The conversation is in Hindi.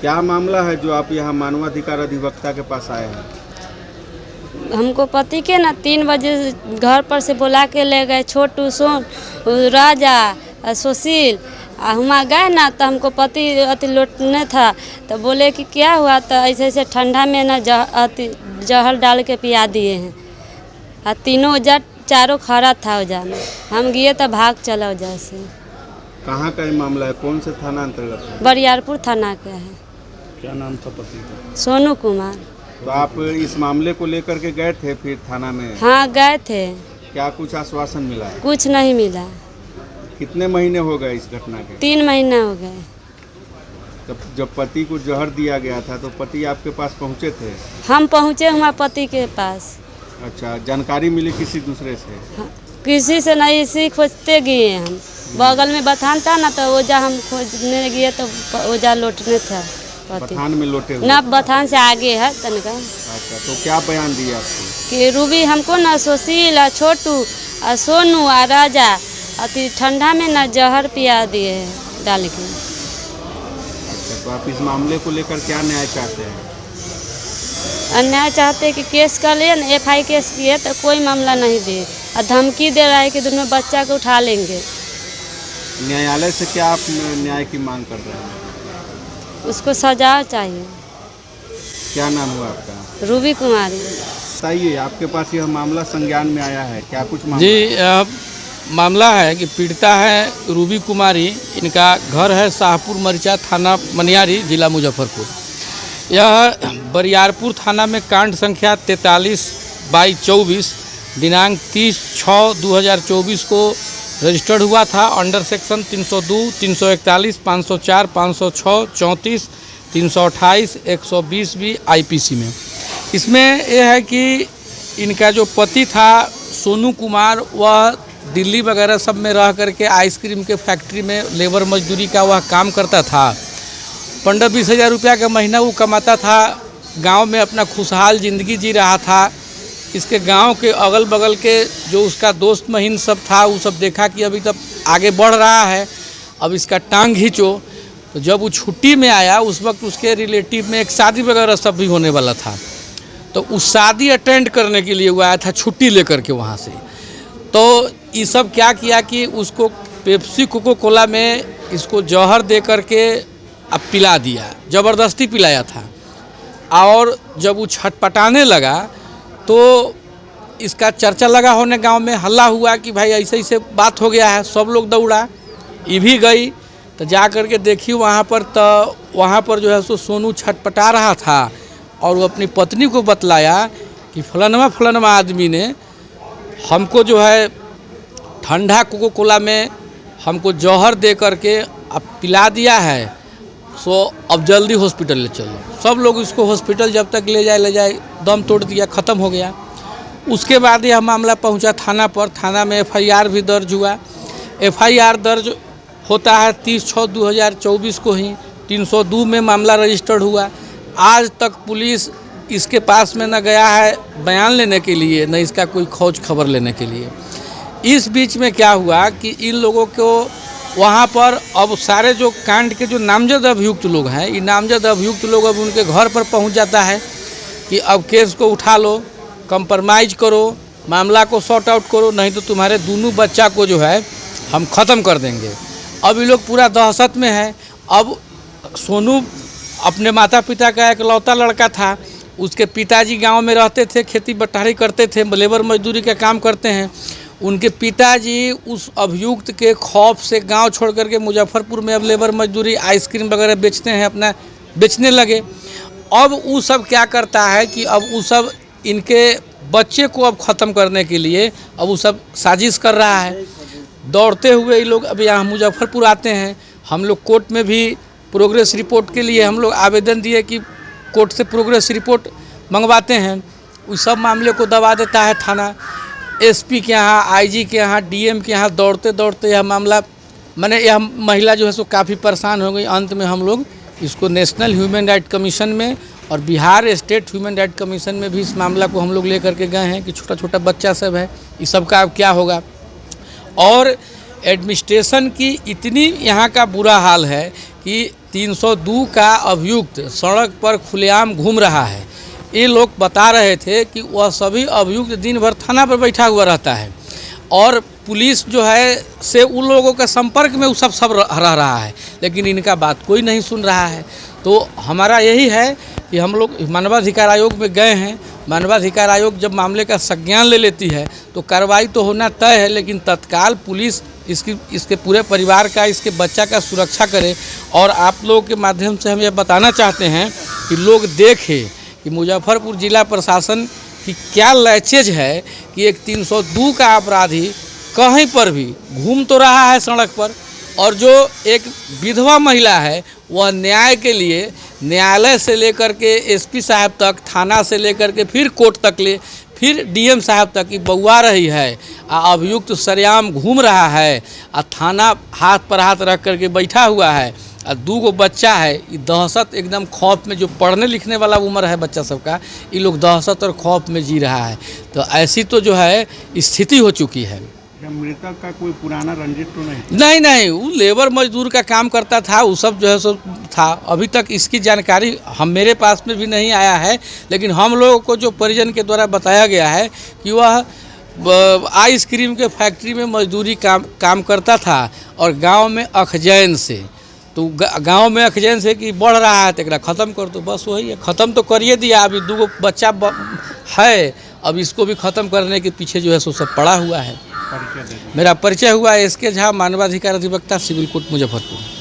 क्या मामला है जो आप यहाँ मानवाधिकार अधिवक्ता के पास आए हैं? हमको पति के ना 3 बजे घर पर से बुला के ले गए, छोटू, सोन, राजा, सुशील। हम गए ना तो हमको पति अति लौटने था तो बोले कि क्या हुआ, तो ऐसे ऐसे ठंडा में ना जहर डाल के पिया दिए हैं। और तीनों चारों खड़ा था वजह में, हम गए तो भाग चला वजह से। कहाँ का ये मामला है? कौन से थाना अंतर्गत है? बरियारपुर थाना का है। क्या नाम था पति का? सोनू कुमार। तो आप इस मामले को लेकर के गए थे फिर थाना में? हाँ गए थे। क्या कुछ आश्वासन मिला? कुछ नहीं मिला। कितने महीने हो गए इस घटना के? 3 महीने हो गए। तब जब पति को जहर दिया गया था तो पति आपके पास पहुंचे थे? हम पहुँचे हमारे पति के पास। अच्छा, जानकारी मिली किसी दूसरे से? हाँ, किसी से नहीं, इसी खोजते गए हम। बगल में बथान था ना तो ओजा हम खोजने गए तो ओजा लौटने था पति। बथान में लौटे हुए? ना, बथान से आगे है तनका। अच्छा, तो क्या बयान दिया आपको? कि रूबी हमको ना सुशील, छोटू, सोनू और राजा अति ठंडा में ना जहर पिया दिए हैं डाल के। अच्छा, तो आप इस मामले को लेकर क्या न्याय चाहते हैं? अन्याय चाहते कि केस कर लिए ना, FI केस किए तो कोई मामला नहीं दे, और धमकी दे रहा है कि दोनों बच्चा को उठा लेंगे। न्यायालय से क्या आप न्याय की मांग कर रहे हैं? उसको सजा चाहिए। क्या नाम हुआ आपका? रूबी कुमारी। बताइए, आपके पास यह मामला संज्ञान में आया है, क्या कुछ मामला? जी, मामला है कि पीड़िता है रूबी कुमारी। इनका घर है शाहपुर मरिचा, थाना मनियारी, जिला मुजफ्फरपुर। यह बरियारपुर थाना में कांड संख्या 43/24 दिनांक 30/6/2024 को रजिस्टर्ड हुआ था अंडर सेक्शन 302, 341, 504, 506, 34, 328, 120 भी IPC में। इसमें यह है कि इनका जो पति था सोनू कुमार, वह दिल्ली वगैरह सब में रह करके आइसक्रीम के फैक्ट्री में लेबर मजदूरी का वह काम करता था। 15-20 हज़ार रुपया का महीना वो कमाता था। गांव में अपना खुशहाल ज़िंदगी जी रहा था। इसके गांव के अगल बगल के जो उसका दोस्त महीन सब था, वो सब देखा कि अभी तक आगे बढ़ रहा है, अब इसका टांग खींचो। तो जब वो छुट्टी में आया उस वक्त उसके रिलेटिव में एक शादी वगैरह सब भी होने वाला था, तो उस शादी अटेंड करने के लिए वो आया था छुट्टी लेकर के वहाँ से। तो ये सब क्या किया कि उसको पेप्सी कोको कोला में इसको जहर दे करके अब पिला दिया, ज़बरदस्ती पिलाया था। और जब वो छटपटाने लगा तो इसका चर्चा लगा होने, गांव में हल्ला हुआ कि भाई ऐसे ऐसे बात हो गया है। सब लोग दौड़ा, ये भी गई तो जा कर के देखी वहाँ पर, तो वहाँ पर जो है सो सोनू छटपटा रहा था और वो अपनी पत्नी को बतलाया कि फलाना आदमी ने हमको जो है ठंडा कोको कोला में हमको जहर दे करके अब पिला दिया है, सो अब जल्दी हॉस्पिटल ले चलो। सब लोग इसको हॉस्पिटल जब तक ले जाए दम तोड़ दिया, ख़त्म हो गया। उसके बाद यह मामला पहुंचा थाना पर। थाना में FIR भी दर्ज हुआ। FIR दर्ज होता है 30/6/2024 को ही। 302 में मामला रजिस्टर्ड हुआ। आज तक पुलिस इसके पास में न गया है बयान लेने के लिए, न इसका कोई खोज खबर लेने के लिए। इस बीच में क्या हुआ कि इन लोगों को वहाँ पर अब सारे जो कांड के जो नामजद अभियुक्त लोग हैं, ये नामजद अभियुक्त लोग अब उनके घर पर पहुँच जाता है कि अब केस को उठा लो, कंप्रोमाइज़ करो, मामला को सॉर्ट आउट करो, नहीं तो तुम्हारे दोनों बच्चा को जो है हम ख़त्म कर देंगे। अब ये लोग पूरा दहशत में है। अब सोनू अपने माता पिता का इकलौता लड़का था। उसके पिताजी गांव में रहते थे, खेती बटारी करते थे, लेबर मजदूरी का काम करते हैं। उनके पिताजी उस अभियुक्त के खौफ से गांव छोड़ करके मुजफ्फरपुर में अब लेबर मजदूरी आइसक्रीम वगैरह बेचते हैं, अपना बेचने लगे। अब वो सब क्या करता है कि अब वो सब इनके बच्चे को अब ख़त्म करने के लिए अब वो सब साजिश कर रहा है। दौड़ते हुए ये लोग अब यहाँ मुजफ्फरपुर आते हैं। हम लोग कोर्ट में भी प्रोग्रेस रिपोर्ट के लिए हम लोग आवेदन दिए कि कोर्ट से प्रोग्रेस रिपोर्ट मंगवाते हैं। उस सब मामले को दबा देता है थाना। SP के यहाँ, IG के यहाँ, DM के यहाँ दौड़ते दौड़ते यह मामला, मैंने यह महिला जो है सो काफ़ी परेशान हो गई। अंत में हम लोग इसको नेशनल ह्यूमन राइट कमीशन में और Bihar state human right commission में भी इस मामला को हम लोग ले करके गए हैं कि छोटा छोटा बच्चा सब है, इस सब का अब क्या होगा। और एडमिनिस्ट्रेशन की इतनी यहाँ का बुरा हाल है कि 302 का अभियुक्त सड़क पर खुलेआम घूम रहा है। ये लोग बता रहे थे कि वह सभी अभियुक्त दिन भर थाना पर बैठा हुआ रहता है और पुलिस जो है से उन लोगों के संपर्क में वो सब रह रहा है, लेकिन इनका बात कोई नहीं सुन रहा है। तो हमारा यही है कि हम लोग मानवाधिकार आयोग में गए हैं। मानवाधिकार आयोग जब मामले का संज्ञान ले लेती है तो कार्रवाई तो होना तय है, लेकिन तत्काल पुलिस इसके पूरे परिवार का, इसके बच्चा का सुरक्षा करे। और आप लोगों के माध्यम से हम यह बताना चाहते हैं कि लोग देखें कि मुजफ्फरपुर जिला प्रशासन की क्या लैचेज है कि एक 302 का अपराधी कहीं पर भी घूम तो रहा है सड़क पर, और जो एक विधवा महिला है वह न्याय के लिए न्यायालय से लेकर के एसपी साहब तक, थाना से लेकर के फिर कोर्ट तक ले, फिर डीएम साहब तक की बउआ रही है। अभियुक्त सरेआम घूम रहा है, थाना हाथ पर हाथ रख करके बैठा हुआ है, 2 बच्चा है। ये दहशत एकदम खौफ में, जो पढ़ने लिखने वाला उम्र है बच्चा सबका, ये लोग दहशत और खौफ में जी रहा है। तो ऐसी तो जो है स्थिति हो चुकी है। मृतक का कोई पुराना रंजिश तो नहीं, वो लेबर मजदूर का काम करता था, वो सब जो है सो था। अभी तक इसकी जानकारी मेरे पास में भी नहीं आया है, लेकिन हम लोगों को जो परिजन के द्वारा बताया गया है कि वह आइसक्रीम के फैक्ट्री में मजदूरी काम करता था और गांव में अखजैन से, तो गांव में अखजैन से कि बढ़ रहा है तो एकरा ख़त्म कर दो, बस वही है। ख़त्म तो करिए दिया, अभी 2 बच्चा है, अब इसको भी ख़त्म करने के पीछे जो है सो सब पड़ा हुआ है। मेरा परिचय हुआ SK झा, मानवाधिकार अधिवक्ता, सिविल कोर्ट मुजफ्फरपुर।